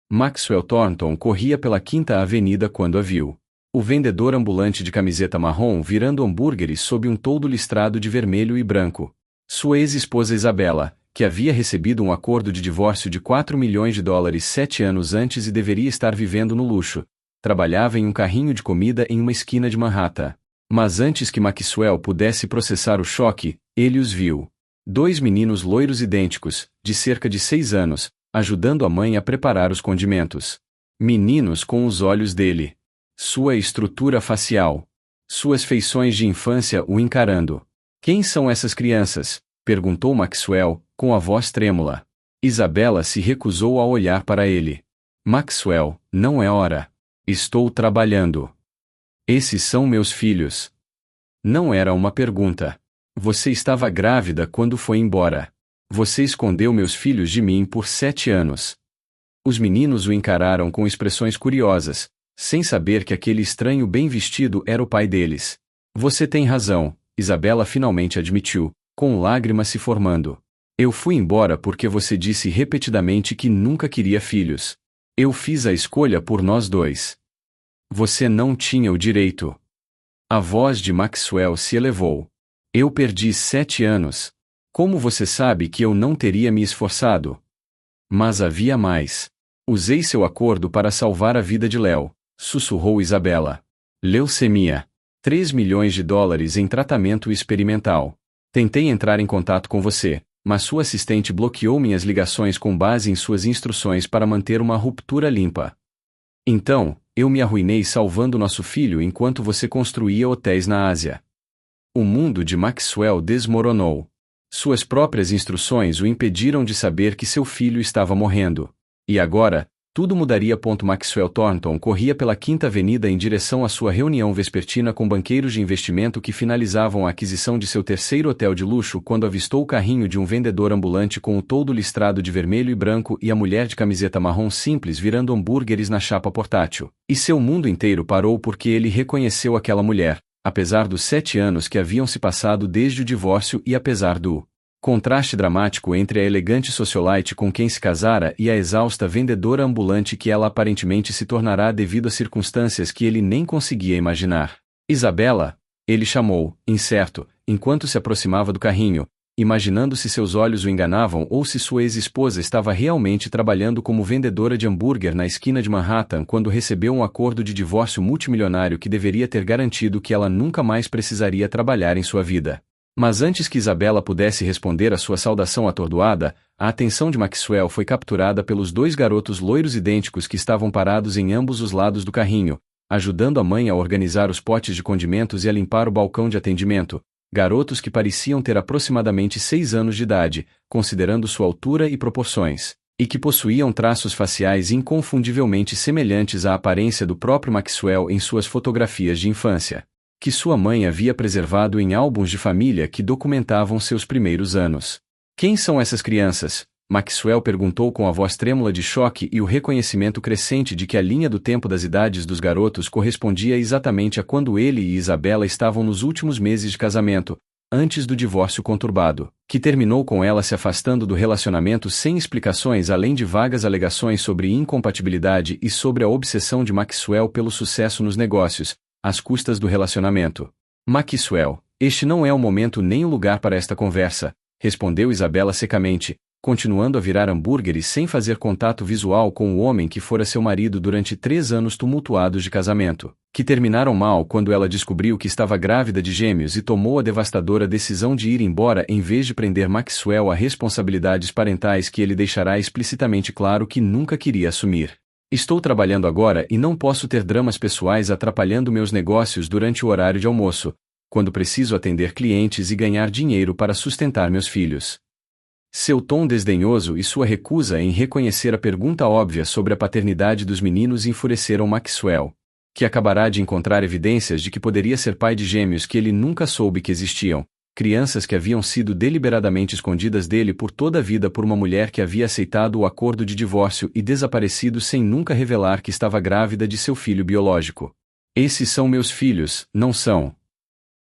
Maxwell Thornton corria pela Quinta Avenida quando a viu. O vendedor ambulante de camiseta marrom virando hambúrgueres sob um toldo listrado de vermelho e branco. Sua ex-esposa Isabella, que havia recebido um acordo de divórcio de $4 milhões 7 anos antes e deveria estar vivendo no luxo, trabalhava em um carrinho de comida em uma esquina de Manhattan. Mas antes que Maxwell pudesse processar o choque, ele os viu. 2 meninos loiros idênticos, de cerca de 6 anos, ajudando a mãe a preparar os condimentos. Meninos com os olhos dele. Sua estrutura facial. Suas feições de infância o encarando. Quem são essas crianças? Perguntou Maxwell, com a voz trêmula. Isabella se recusou a olhar para ele. Maxwell, não é hora. Estou trabalhando. Esses são meus filhos. Não era uma pergunta. Você estava grávida quando foi embora. Você escondeu meus filhos de mim por 7 anos. Os meninos o encararam com expressões curiosas, sem saber que aquele estranho bem vestido era o pai deles. Você tem razão, Isabella finalmente admitiu, com lágrimas se formando. Eu fui embora porque você disse repetidamente que nunca queria filhos. Eu fiz a escolha por nós dois. Você não tinha o direito. A voz de Maxwell se elevou. Eu perdi 7 anos. Como você sabe que eu não teria me esforçado? Mas havia mais. Usei seu acordo para salvar a vida de Léo, sussurrou Isabella. Leucemia. $3 milhões em tratamento experimental. Tentei entrar em contato com você, mas sua assistente bloqueou minhas ligações com base em suas instruções para manter uma ruptura limpa. Então, eu me arruinei salvando nosso filho enquanto você construía hotéis na Ásia. O mundo de Maxwell desmoronou. Suas próprias instruções o impediram de saber que seu filho estava morrendo. E agora, tudo mudaria. Maxwell Thornton corria pela Quinta Avenida em direção à sua reunião vespertina com banqueiros de investimento que finalizavam a aquisição de seu terceiro hotel de luxo quando avistou o carrinho de um vendedor ambulante com o toldo listrado de vermelho e branco e a mulher de camiseta marrom simples virando hambúrgueres na chapa portátil. E seu mundo inteiro parou porque ele reconheceu aquela mulher, apesar dos 7 anos que haviam se passado desde o divórcio e apesar do contraste dramático entre a elegante socialite com quem se casara e a exausta vendedora ambulante que ela aparentemente se tornará devido a circunstâncias que ele nem conseguia imaginar. Isabella, ele chamou, incerto, enquanto se aproximava do carrinho, imaginando se seus olhos o enganavam ou se sua ex-esposa estava realmente trabalhando como vendedora de hambúrguer na esquina de Manhattan quando recebeu um acordo de divórcio multimilionário que deveria ter garantido que ela nunca mais precisaria trabalhar em sua vida. Mas antes que Isabella pudesse responder à sua saudação atordoada, a atenção de Maxwell foi capturada pelos 2 garotos loiros idênticos que estavam parados em ambos os lados do carrinho, ajudando a mãe a organizar os potes de condimentos e a limpar o balcão de atendimento, garotos que pareciam ter aproximadamente 6 anos de idade, considerando sua altura e proporções, e que possuíam traços faciais inconfundivelmente semelhantes à aparência do próprio Maxwell em suas fotografias de infância, que sua mãe havia preservado em álbuns de família que documentavam seus primeiros anos. Quem são essas crianças? Maxwell perguntou com a voz trêmula de choque e o reconhecimento crescente de que a linha do tempo das idades dos garotos correspondia exatamente a quando ele e Isabella estavam nos últimos meses de casamento, antes do divórcio conturbado, que terminou com ela se afastando do relacionamento sem explicações além de vagas alegações sobre incompatibilidade e sobre a obsessão de Maxwell pelo sucesso nos negócios, às custas do relacionamento. Maxwell, este não é o momento nem o lugar para esta conversa, respondeu Isabella secamente, continuando a virar hambúrgueres sem fazer contato visual com o homem que fora seu marido durante 3 anos tumultuados de casamento, que terminaram mal quando ela descobriu que estava grávida de gêmeos e tomou a devastadora decisão de ir embora em vez de prender Maxwell a responsabilidades parentais que ele deixará explicitamente claro que nunca queria assumir. Estou trabalhando agora e não posso ter dramas pessoais atrapalhando meus negócios durante o horário de almoço, quando preciso atender clientes e ganhar dinheiro para sustentar meus filhos. Seu tom desdenhoso e sua recusa em reconhecer a pergunta óbvia sobre a paternidade dos meninos enfureceram Maxwell, que acabará de encontrar evidências de que poderia ser pai de gêmeos que ele nunca soube que existiam, crianças que haviam sido deliberadamente escondidas dele por toda a vida por uma mulher que havia aceitado o acordo de divórcio e desaparecido sem nunca revelar que estava grávida de seu filho biológico. Esses são meus filhos, não são?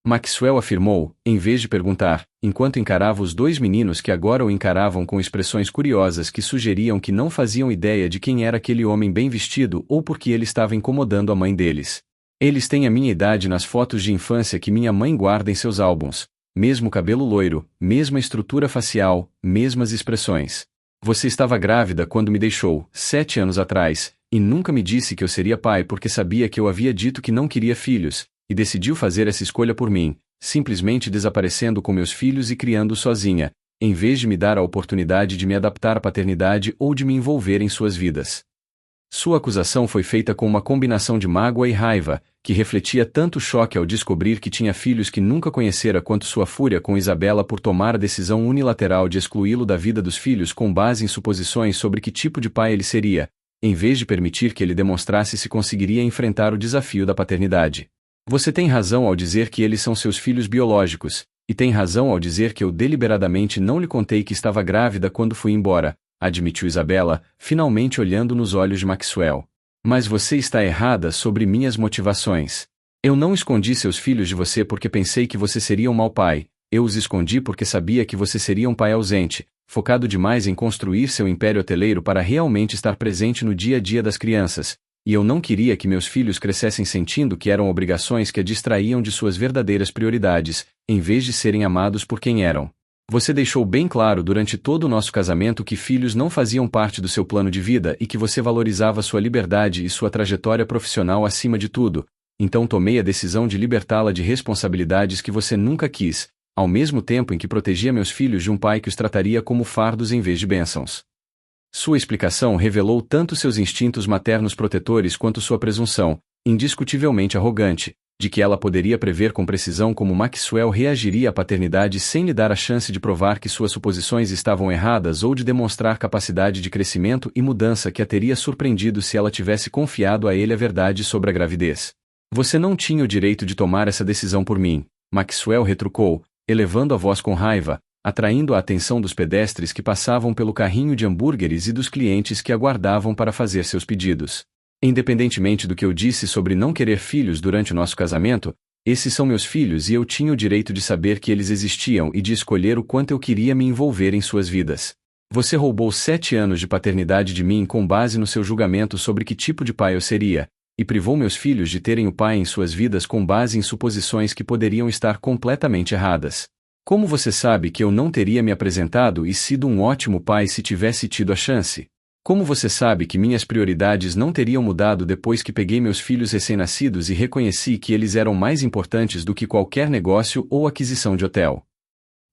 Maxwell afirmou, em vez de perguntar, enquanto encarava os dois meninos que agora o encaravam com expressões curiosas que sugeriam que não faziam ideia de quem era aquele homem bem vestido ou por que ele estava incomodando a mãe deles. Eles têm a minha idade nas fotos de infância que minha mãe guarda em seus álbuns. Mesmo cabelo loiro, mesma estrutura facial, mesmas expressões. Você estava grávida quando me deixou, 7 anos atrás, e nunca me disse que eu seria pai porque sabia que eu havia dito que não queria filhos, e decidiu fazer essa escolha por mim, simplesmente desaparecendo com meus filhos e criando sozinha, em vez de me dar a oportunidade de me adaptar à paternidade ou de me envolver em suas vidas. Sua acusação foi feita com uma combinação de mágoa e raiva, que refletia tanto choque ao descobrir que tinha filhos que nunca conhecera quanto sua fúria com Isabela por tomar a decisão unilateral de excluí-lo da vida dos filhos com base em suposições sobre que tipo de pai ele seria, em vez de permitir que ele demonstrasse se conseguiria enfrentar o desafio da paternidade. Você tem razão ao dizer que eles são seus filhos biológicos, e tem razão ao dizer que eu deliberadamente não lhe contei que estava grávida quando fui embora, admitiu Isabela, finalmente olhando nos olhos de Maxwell. Mas você está errada sobre minhas motivações. Eu não escondi seus filhos de você porque pensei que você seria um mau pai, eu os escondi porque sabia que você seria um pai ausente, focado demais em construir seu império hoteleiro para realmente estar presente no dia a dia das crianças, e eu não queria que meus filhos crescessem sentindo que eram obrigações que a distraíam de suas verdadeiras prioridades, em vez de serem amados por quem eram. Você deixou bem claro durante todo o nosso casamento que filhos não faziam parte do seu plano de vida e que você valorizava sua liberdade e sua trajetória profissional acima de tudo, então tomei a decisão de libertá-la de responsabilidades que você nunca quis, ao mesmo tempo em que protegia meus filhos de um pai que os trataria como fardos em vez de bênçãos. Sua explicação revelou tanto seus instintos maternos protetores quanto sua presunção, indiscutivelmente arrogante, de que ela poderia prever com precisão como Maxwell reagiria à paternidade sem lhe dar a chance de provar que suas suposições estavam erradas ou de demonstrar capacidade de crescimento e mudança que a teria surpreendido se ela tivesse confiado a ele a verdade sobre a gravidez. Você não tinha o direito de tomar essa decisão por mim, Maxwell retrucou, elevando a voz com raiva, atraindo a atenção dos pedestres que passavam pelo carrinho de hambúrgueres e dos clientes que aguardavam para fazer seus pedidos. Independentemente do que eu disse sobre não querer filhos durante o nosso casamento, esses são meus filhos e eu tinha o direito de saber que eles existiam e de escolher o quanto eu queria me envolver em suas vidas. Você roubou 7 anos de paternidade de mim com base no seu julgamento sobre que tipo de pai eu seria, e privou meus filhos de terem o pai em suas vidas com base em suposições que poderiam estar completamente erradas. Como você sabe que eu não teria me apresentado e sido um ótimo pai se tivesse tido a chance? Como você sabe que minhas prioridades não teriam mudado depois que peguei meus filhos recém-nascidos e reconheci que eles eram mais importantes do que qualquer negócio ou aquisição de hotel?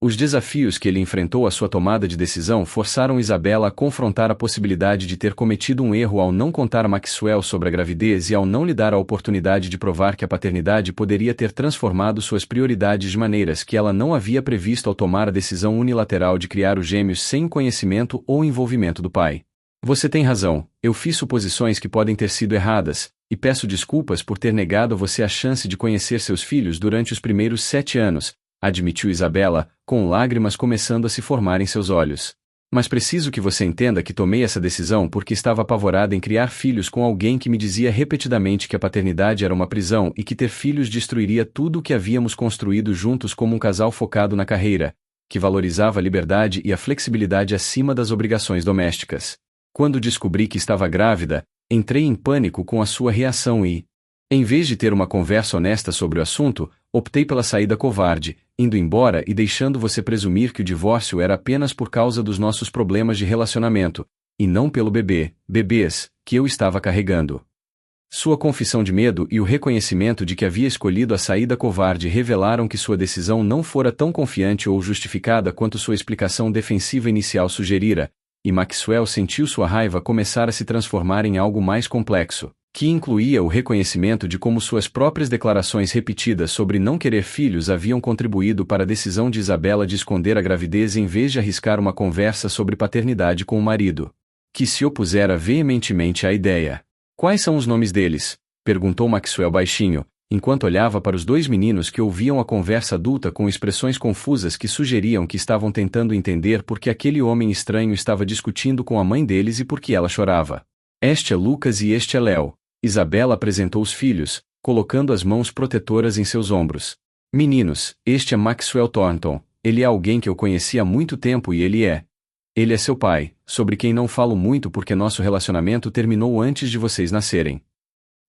Os desafios que ele enfrentou à sua tomada de decisão forçaram Isabela a confrontar a possibilidade de ter cometido um erro ao não contar a Maxwell sobre a gravidez e ao não lhe dar a oportunidade de provar que a paternidade poderia ter transformado suas prioridades de maneiras que ela não havia previsto ao tomar a decisão unilateral de criar os gêmeos sem conhecimento ou envolvimento do pai. Você tem razão, eu fiz suposições que podem ter sido erradas, e peço desculpas por ter negado a você a chance de conhecer seus filhos durante os primeiros 7 anos, admitiu Isabela, com lágrimas começando a se formar em seus olhos. Mas preciso que você entenda que tomei essa decisão porque estava apavorada em criar filhos com alguém que me dizia repetidamente que a paternidade era uma prisão e que ter filhos destruiria tudo o que havíamos construído juntos como um casal focado na carreira, que valorizava a liberdade e a flexibilidade acima das obrigações domésticas. Quando descobri que estava grávida, entrei em pânico com a sua reação e, em vez de ter uma conversa honesta sobre o assunto, optei pela saída covarde, indo embora e deixando você presumir que o divórcio era apenas por causa dos nossos problemas de relacionamento, e não pelo bebês, que eu estava carregando. Sua confissão de medo e o reconhecimento de que havia escolhido a saída covarde revelaram que sua decisão não fora tão confiante ou justificada quanto sua explicação defensiva inicial sugerira, e Maxwell sentiu sua raiva começar a se transformar em algo mais complexo, que incluía o reconhecimento de como suas próprias declarações repetidas sobre não querer filhos haviam contribuído para a decisão de Isabela de esconder a gravidez em vez de arriscar uma conversa sobre paternidade com o marido, que se opusera veementemente à ideia. Quais são os nomes deles? Perguntou Maxwell baixinho, enquanto olhava para os 2 meninos que ouviam a conversa adulta com expressões confusas que sugeriam que estavam tentando entender por que aquele homem estranho estava discutindo com a mãe deles e por que ela chorava. Este é Lucas e este é Léo. Isabela apresentou os filhos, colocando as mãos protetoras em seus ombros. Meninos, este é Maxwell Thornton, Ele é alguém que eu conheci há muito tempo e ele é. Ele é seu pai, sobre quem não falo muito porque nosso relacionamento terminou antes de vocês nascerem.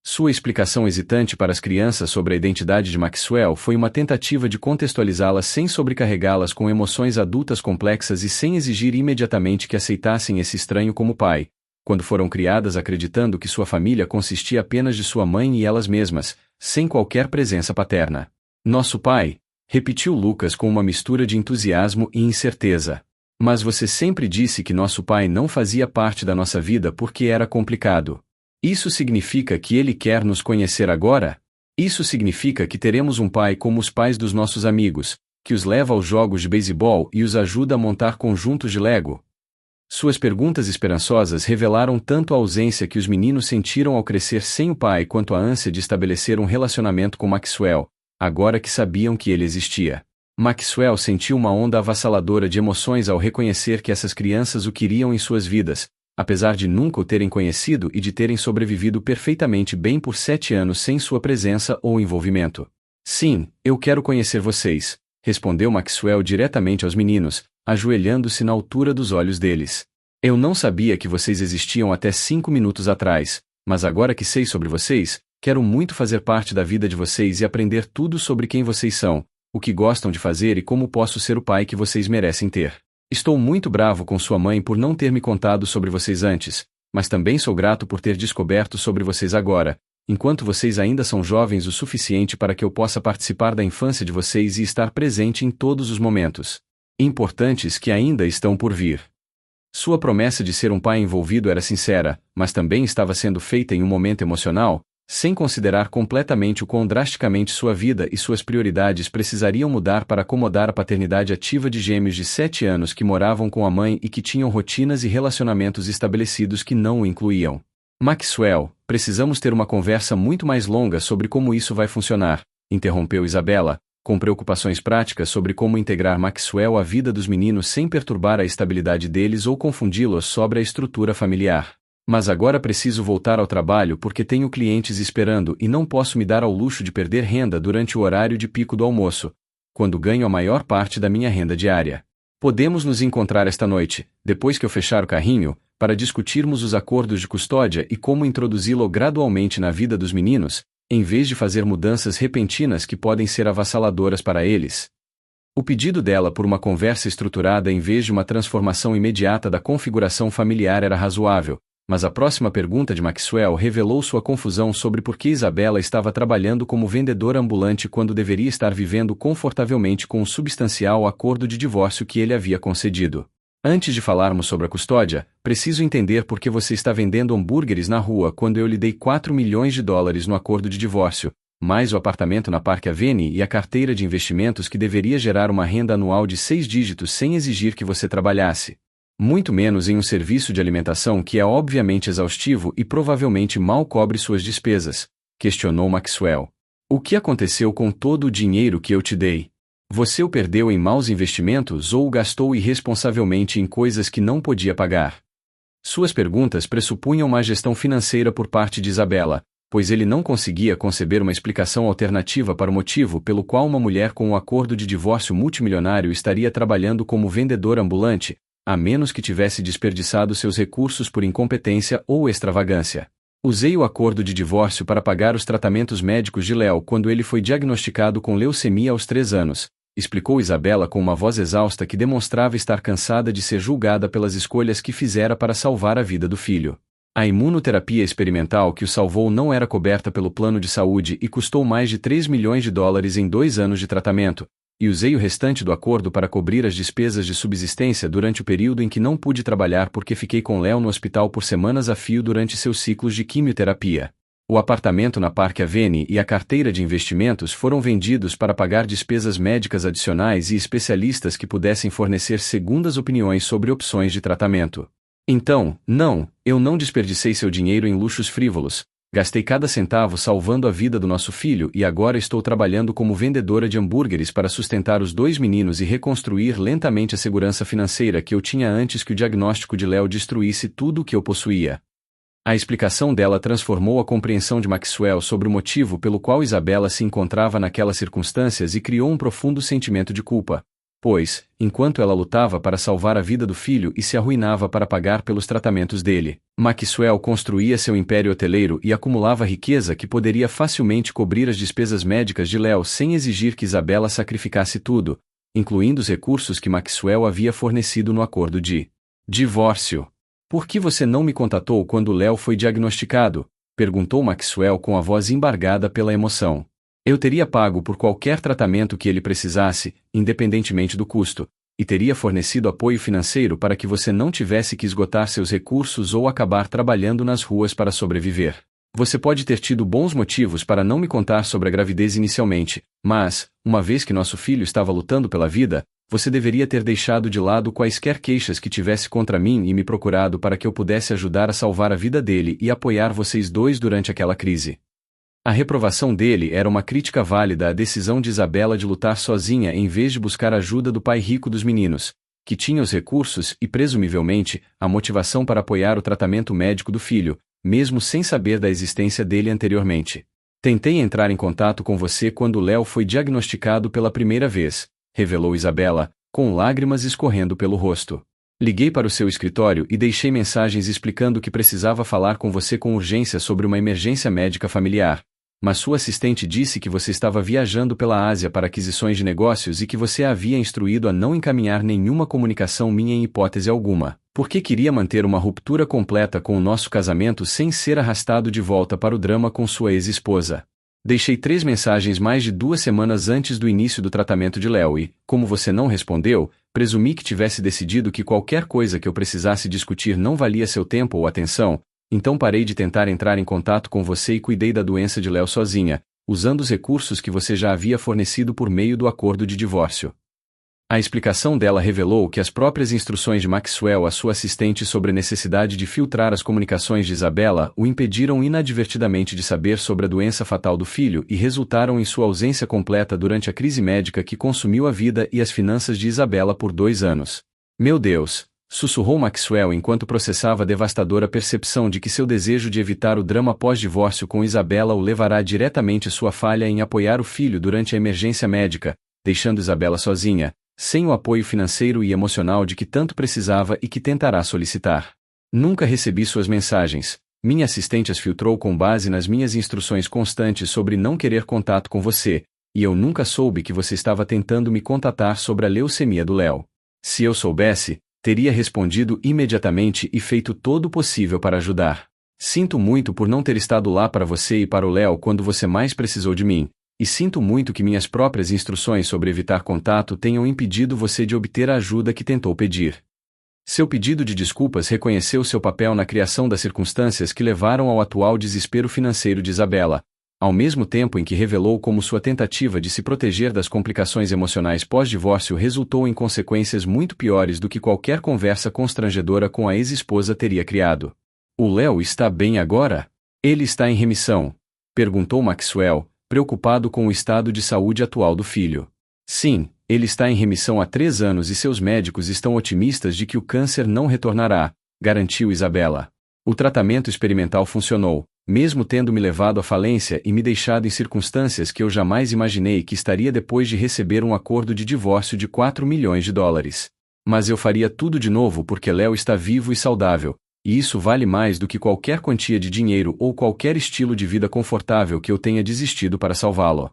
Sua explicação hesitante para as crianças sobre a identidade de Maxwell foi uma tentativa de contextualizá-las sem sobrecarregá-las com emoções adultas complexas e sem exigir imediatamente que aceitassem esse estranho como pai, quando foram criadas acreditando que sua família consistia apenas de sua mãe e elas mesmas, sem qualquer presença paterna. Nosso pai, repetiu Lucas com uma mistura de entusiasmo e incerteza. Mas você sempre disse que nosso pai não fazia parte da nossa vida porque era complicado. Isso significa que ele quer nos conhecer agora? Isso significa que teremos um pai como os pais dos nossos amigos, que os leva aos jogos de beisebol e os ajuda a montar conjuntos de Lego? Suas perguntas esperançosas revelaram tanto a ausência que os meninos sentiram ao crescer sem o pai quanto a ânsia de estabelecer um relacionamento com Maxwell, agora que sabiam que ele existia. Maxwell sentiu uma onda avassaladora de emoções ao reconhecer que essas crianças o queriam em suas vidas, apesar de nunca o terem conhecido e de terem sobrevivido perfeitamente bem por 7 anos sem sua presença ou envolvimento. Sim, eu quero conhecer vocês, respondeu Maxwell diretamente aos meninos, ajoelhando-se na altura dos olhos deles. Eu não sabia que vocês existiam até 5 minutos atrás, mas agora que sei sobre vocês, quero muito fazer parte da vida de vocês e aprender tudo sobre quem vocês são, o que gostam de fazer e como posso ser o pai que vocês merecem ter. Estou muito bravo com sua mãe por não ter me contado sobre vocês antes, mas também sou grato por ter descoberto sobre vocês agora, enquanto vocês ainda são jovens o suficiente para que eu possa participar da infância de vocês e estar presente em todos os momentos importantes que ainda estão por vir. Sua promessa de ser um pai envolvido era sincera, mas também estava sendo feita em um momento emocional, sem considerar completamente o quão drasticamente sua vida e suas prioridades precisariam mudar para acomodar a paternidade ativa de gêmeos de 7 anos que moravam com a mãe e que tinham rotinas e relacionamentos estabelecidos que não o incluíam. Maxwell, precisamos ter uma conversa muito mais longa sobre como isso vai funcionar, interrompeu Isabela, com preocupações práticas sobre como integrar Maxwell à vida dos meninos sem perturbar a estabilidade deles ou confundi-los sobre a estrutura familiar. Mas agora preciso voltar ao trabalho porque tenho clientes esperando e não posso me dar ao luxo de perder renda durante o horário de pico do almoço, quando ganho a maior parte da minha renda diária. Podemos nos encontrar esta noite, depois que eu fechar o carrinho, para discutirmos os acordos de custódia e como introduzi-lo gradualmente na vida dos meninos, em vez de fazer mudanças repentinas que podem ser avassaladoras para eles. O pedido dela por uma conversa estruturada em vez de uma transformação imediata da configuração familiar era razoável, mas a próxima pergunta de Maxwell revelou sua confusão sobre por que Isabela estava trabalhando como vendedora ambulante quando deveria estar vivendo confortavelmente com o substancial acordo de divórcio que ele havia concedido. Antes de falarmos sobre a custódia, preciso entender por que você está vendendo hambúrgueres na rua quando eu lhe dei 4 milhões de dólares no acordo de divórcio, mais o apartamento na Park Avenue e a carteira de investimentos que deveria gerar uma renda anual de 6 dígitos sem exigir que você trabalhasse. Muito menos em um serviço de alimentação que é obviamente exaustivo e provavelmente mal cobre suas despesas, questionou Maxwell. O que aconteceu com todo o dinheiro que eu te dei? Você o perdeu em maus investimentos ou o gastou irresponsavelmente em coisas que não podia pagar? Suas perguntas pressupunham uma gestão financeira por parte de Isabela, pois ele não conseguia conceber uma explicação alternativa para o motivo pelo qual uma mulher com um acordo de divórcio multimilionário estaria trabalhando como vendedora ambulante, a menos que tivesse desperdiçado seus recursos por incompetência ou extravagância. Usei o acordo de divórcio para pagar os tratamentos médicos de Léo quando ele foi diagnosticado com leucemia aos 3 anos, explicou Isabela com uma voz exausta que demonstrava estar cansada de ser julgada pelas escolhas que fizera para salvar a vida do filho. A imunoterapia experimental que o salvou não era coberta pelo plano de saúde e custou mais de 3 milhões de dólares em 2 anos de tratamento, e usei o restante do acordo para cobrir as despesas de subsistência durante o período em que não pude trabalhar porque fiquei com Léo no hospital por semanas a fio durante seus ciclos de quimioterapia. O apartamento na Park Avenue e a carteira de investimentos foram vendidos para pagar despesas médicas adicionais e especialistas que pudessem fornecer segundas opiniões sobre opções de tratamento. Então, não, eu não desperdicei seu dinheiro em luxos frívolos. Gastei cada centavo salvando a vida do nosso filho e agora estou trabalhando como vendedora de hambúrgueres para sustentar os 2 meninos e reconstruir lentamente a segurança financeira que eu tinha antes que o diagnóstico de Léo destruísse tudo o que eu possuía. A explicação dela transformou a compreensão de Maxwell sobre o motivo pelo qual Isabela se encontrava naquelas circunstâncias e criou um profundo sentimento de culpa. pois, enquanto ela lutava para salvar a vida do filho e se arruinava para pagar pelos tratamentos dele, Maxwell construía seu império hoteleiro e acumulava riqueza que poderia facilmente cobrir as despesas médicas de Léo sem exigir que Isabela sacrificasse tudo, incluindo os recursos que Maxwell havia fornecido no acordo de divórcio. Por que você não me contatou quando Léo foi diagnosticado? Perguntou Maxwell com a voz embargada pela emoção. Eu teria pago por qualquer tratamento que ele precisasse, independentemente do custo, e teria fornecido apoio financeiro para que você não tivesse que esgotar seus recursos ou acabar trabalhando nas ruas para sobreviver. Você pode ter tido bons motivos para não me contar sobre a gravidez inicialmente, mas, uma vez que nosso filho estava lutando pela vida, você deveria ter deixado de lado quaisquer queixas que tivesse contra mim e me procurado para que eu pudesse ajudar a salvar a vida dele e apoiar vocês dois durante aquela crise. A reprovação dele era uma crítica válida à decisão de Isabela de lutar sozinha em vez de buscar ajuda do pai rico dos meninos, que tinha os recursos e, presumivelmente, a motivação para apoiar o tratamento médico do filho, mesmo sem saber da existência dele anteriormente. Tentei entrar em contato com você quando Léo foi diagnosticado pela primeira vez, revelou Isabela, com lágrimas escorrendo pelo rosto. Liguei para o seu escritório e deixei mensagens explicando que precisava falar com você com urgência sobre uma emergência médica familiar, mas sua assistente disse que você estava viajando pela Ásia para aquisições de negócios e que você a havia instruído a não encaminhar nenhuma comunicação minha em hipótese alguma, porque queria manter uma ruptura completa com o nosso casamento sem ser arrastado de volta para o drama com sua ex-esposa. Deixei 3 mensagens mais de 2 semanas antes do início do tratamento de Léo e, como você não respondeu, presumi que tivesse decidido que qualquer coisa que eu precisasse discutir não valia seu tempo ou atenção, então parei de tentar entrar em contato com você e cuidei da doença de Léo sozinha, usando os recursos que você já havia fornecido por meio do acordo de divórcio. A explicação dela revelou que as próprias instruções de Maxwell à sua assistente sobre a necessidade de filtrar as comunicações de Isabela o impediram inadvertidamente de saber sobre a doença fatal do filho e resultaram em sua ausência completa durante a crise médica que consumiu a vida e as finanças de Isabela por 2 anos. Meu Deus! Sussurrou Maxwell enquanto processava a devastadora percepção de que seu desejo de evitar o drama pós-divórcio com Isabela o levará diretamente à sua falha em apoiar o filho durante a emergência médica, deixando Isabela sozinha, sem o apoio financeiro e emocional de que tanto precisava e que tentará solicitar. Nunca recebi suas mensagens. Minha assistente as filtrou com base nas minhas instruções constantes sobre não querer contato com você, e eu nunca soube que você estava tentando me contatar sobre a leucemia do Léo. Se eu soubesse, teria respondido imediatamente e feito todo o possível para ajudar. Sinto muito por não ter estado lá para você e para o Léo quando você mais precisou de mim, e sinto muito que minhas próprias instruções sobre evitar contato tenham impedido você de obter a ajuda que tentou pedir. Seu pedido de desculpas reconheceu seu papel na criação das circunstâncias que levaram ao atual desespero financeiro de Isabela, ao mesmo tempo em que revelou como sua tentativa de se proteger das complicações emocionais pós-divórcio resultou em consequências muito piores do que qualquer conversa constrangedora com a ex-esposa teria criado. O Léo está bem agora? Ele está em remissão? Perguntou Maxwell, preocupado com o estado de saúde atual do filho. Sim, ele está em remissão há 3 anos e seus médicos estão otimistas de que o câncer não retornará, garantiu Isabela. O tratamento experimental funcionou, mesmo tendo me levado à falência e me deixado em circunstâncias que eu jamais imaginei que estaria depois de receber um acordo de divórcio de 4 milhões de dólares. Mas eu faria tudo de novo porque Léo está vivo e saudável, e isso vale mais do que qualquer quantia de dinheiro ou qualquer estilo de vida confortável que eu tenha desistido para salvá-lo.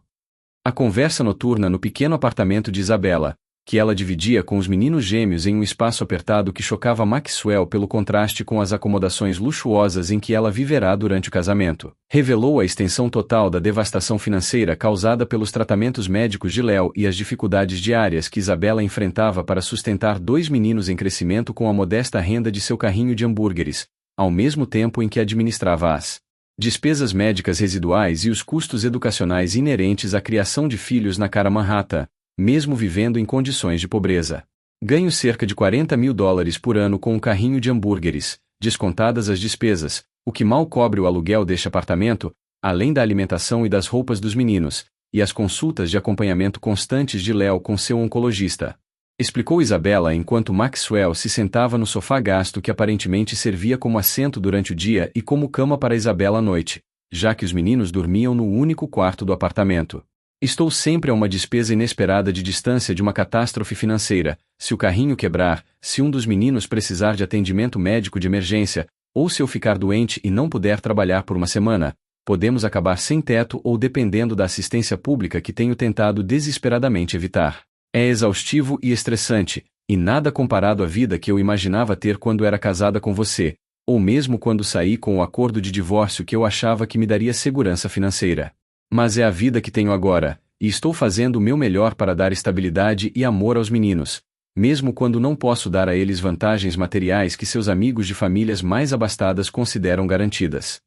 A conversa noturna no pequeno apartamento de Isabela, que ela dividia com os meninos gêmeos em um espaço apertado que chocava Maxwell pelo contraste com as acomodações luxuosas em que ela viverá durante o casamento, revelou a extensão total da devastação financeira causada pelos tratamentos médicos de Léo e as dificuldades diárias que Isabela enfrentava para sustentar 2 meninos em crescimento com a modesta renda de seu carrinho de hambúrgueres, ao mesmo tempo em que administrava as despesas médicas residuais e os custos educacionais inerentes à criação de filhos na cara Manhattan, mesmo vivendo em condições de pobreza. Ganho cerca de 40 mil dólares por ano com um carrinho de hambúrgueres, descontadas as despesas, o que mal cobre o aluguel deste apartamento, além da alimentação e das roupas dos meninos, e as consultas de acompanhamento constantes de Léo com seu oncologista. Explicou Isabela enquanto Maxwell se sentava no sofá gasto que aparentemente servia como assento durante o dia e como cama para Isabela à noite, já que os meninos dormiam no único quarto do apartamento. Estou sempre a uma despesa inesperada de distância de uma catástrofe financeira. Se o carrinho quebrar, se um dos meninos precisar de atendimento médico de emergência, ou se eu ficar doente e não puder trabalhar por uma semana, podemos acabar sem teto ou dependendo da assistência pública que tenho tentado desesperadamente evitar. É exaustivo e estressante, e nada comparado à vida que eu imaginava ter quando era casada com você, ou mesmo quando saí com o acordo de divórcio que eu achava que me daria segurança financeira. Mas é a vida que tenho agora, e estou fazendo o meu melhor para dar estabilidade e amor aos meninos, mesmo quando não posso dar a eles vantagens materiais que seus amigos de famílias mais abastadas consideram garantidas.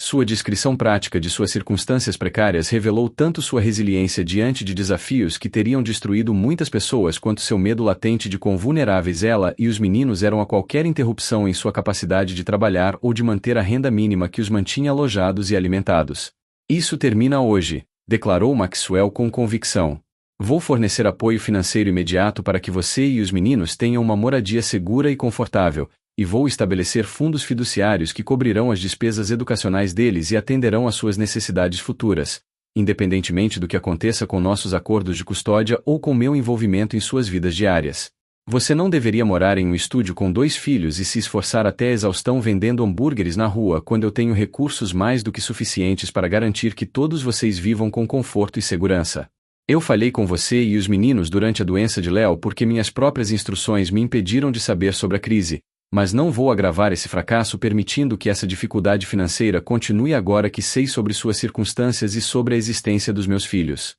Sua descrição prática de suas circunstâncias precárias revelou tanto sua resiliência diante de desafios que teriam destruído muitas pessoas quanto seu medo latente de quão vulneráveis ela e os meninos eram a qualquer interrupção em sua capacidade de trabalhar ou de manter a renda mínima que os mantinha alojados e alimentados. Isso termina hoje, declarou Maxwell com convicção. Vou fornecer apoio financeiro imediato para que você e os meninos tenham uma moradia segura e confortável, e vou estabelecer fundos fiduciários que cobrirão as despesas educacionais deles e atenderão às suas necessidades futuras, independentemente do que aconteça com nossos acordos de custódia ou com meu envolvimento em suas vidas diárias. Você não deveria morar em um estúdio com 2 filhos e se esforçar até a exaustão vendendo hambúrgueres na rua quando eu tenho recursos mais do que suficientes para garantir que todos vocês vivam com conforto e segurança. Eu falhei com você e os meninos durante a doença de Léo porque minhas próprias instruções me impediram de saber sobre a crise, mas não vou agravar esse fracasso permitindo que essa dificuldade financeira continue agora que sei sobre suas circunstâncias e sobre a existência dos meus filhos.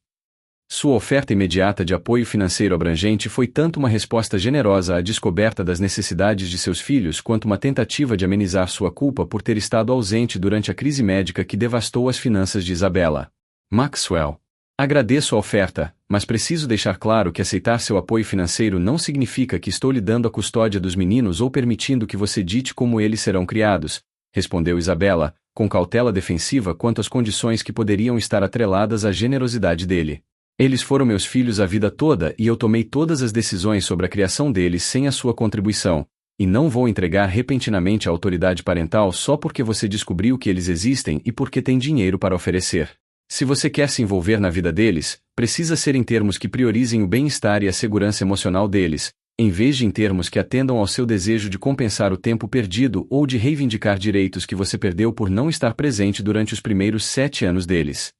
Sua oferta imediata de apoio financeiro abrangente foi tanto uma resposta generosa à descoberta das necessidades de seus filhos quanto uma tentativa de amenizar sua culpa por ter estado ausente durante a crise médica que devastou as finanças de Isabella. Maxwell. Agradeço a oferta, mas preciso deixar claro que aceitar seu apoio financeiro não significa que estou lhe dando a custódia dos meninos ou permitindo que você dite como eles serão criados, respondeu Isabella, com cautela defensiva quanto às condições que poderiam estar atreladas à generosidade dele. Eles foram meus filhos a vida toda e eu tomei todas as decisões sobre a criação deles sem a sua contribuição, e não vou entregar repentinamente a autoridade parental só porque você descobriu que eles existem e porque tem dinheiro para oferecer. Se você quer se envolver na vida deles, precisa ser em termos que priorizem o bem-estar e a segurança emocional deles, em vez de em termos que atendam ao seu desejo de compensar o tempo perdido ou de reivindicar direitos que você perdeu por não estar presente durante os primeiros 7 anos deles.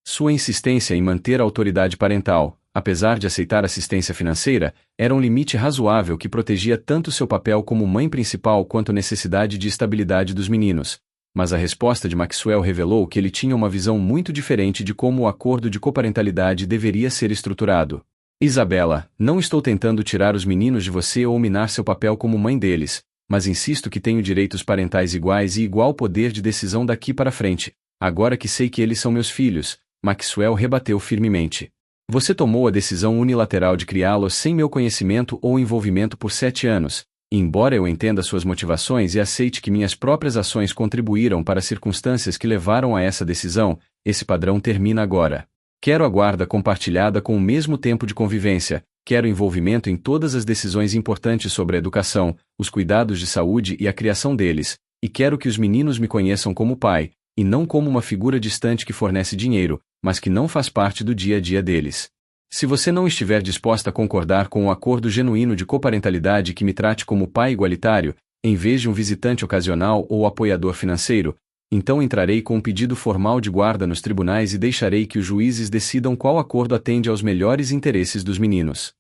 Sua insistência em manter a autoridade parental, apesar de aceitar assistência financeira, era um limite razoável que protegia tanto seu papel como mãe principal quanto a necessidade de estabilidade dos meninos. Mas a resposta de Maxwell revelou que ele tinha uma visão muito diferente de como o acordo de coparentalidade deveria ser estruturado. Isabella, não estou tentando tirar os meninos de você ou minar seu papel como mãe deles, mas insisto que tenho direitos parentais iguais e igual poder de decisão daqui para frente, agora que sei que eles são meus filhos. Maxwell rebateu firmemente. Você tomou a decisão unilateral de criá-los sem meu conhecimento ou envolvimento por 7 anos, e embora eu entenda suas motivações e aceite que minhas próprias ações contribuíram para as circunstâncias que levaram a essa decisão, esse padrão termina agora. Quero a guarda compartilhada com o mesmo tempo de convivência, quero envolvimento em todas as decisões importantes sobre a educação, os cuidados de saúde e a criação deles, e quero que os meninos me conheçam como pai, e não como uma figura distante que fornece dinheiro, mas que não faz parte do dia a dia deles. Se você não estiver disposta a concordar com um acordo genuíno de coparentalidade que me trate como pai igualitário, em vez de um visitante ocasional ou apoiador financeiro, então entrarei com um pedido formal de guarda nos tribunais e deixarei que os juízes decidam qual acordo atende aos melhores interesses dos meninos.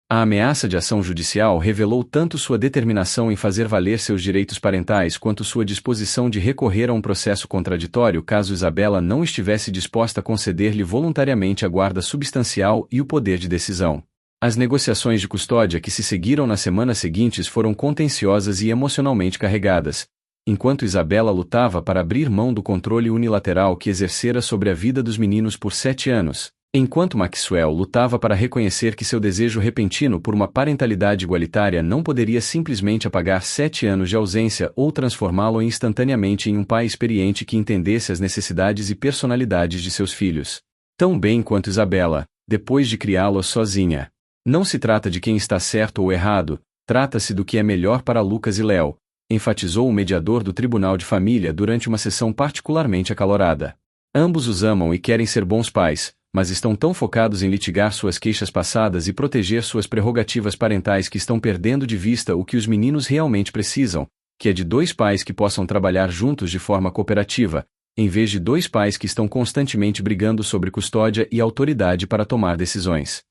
A ameaça de ação judicial revelou tanto sua determinação em fazer valer seus direitos parentais quanto sua disposição de recorrer a um processo contraditório caso Isabella não estivesse disposta a conceder-lhe voluntariamente a guarda substancial e o poder de decisão. As negociações de custódia que se seguiram nas semanas seguintes foram contenciosas e emocionalmente carregadas, enquanto Isabella lutava para abrir mão do controle unilateral que exercera sobre a vida dos meninos por 7 anos. Enquanto Maxwell lutava para reconhecer que seu desejo repentino por uma parentalidade igualitária não poderia simplesmente apagar 7 anos de ausência ou transformá-lo instantaneamente em um pai experiente que entendesse as necessidades e personalidades de seus filhos. Tão bem quanto Isabella, depois de criá-los sozinha. Não se trata de quem está certo ou errado, trata-se do que é melhor para Lucas e Léo, enfatizou o mediador do Tribunal de Família durante uma sessão particularmente acalorada. Ambos os amam e querem ser bons pais, mas estão tão focados em litigar suas queixas passadas e proteger suas prerrogativas parentais que estão perdendo de vista o que os meninos realmente precisam, que é de dois pais que possam trabalhar juntos de forma cooperativa, em vez de dois pais que estão constantemente brigando sobre custódia e autoridade para tomar decisões.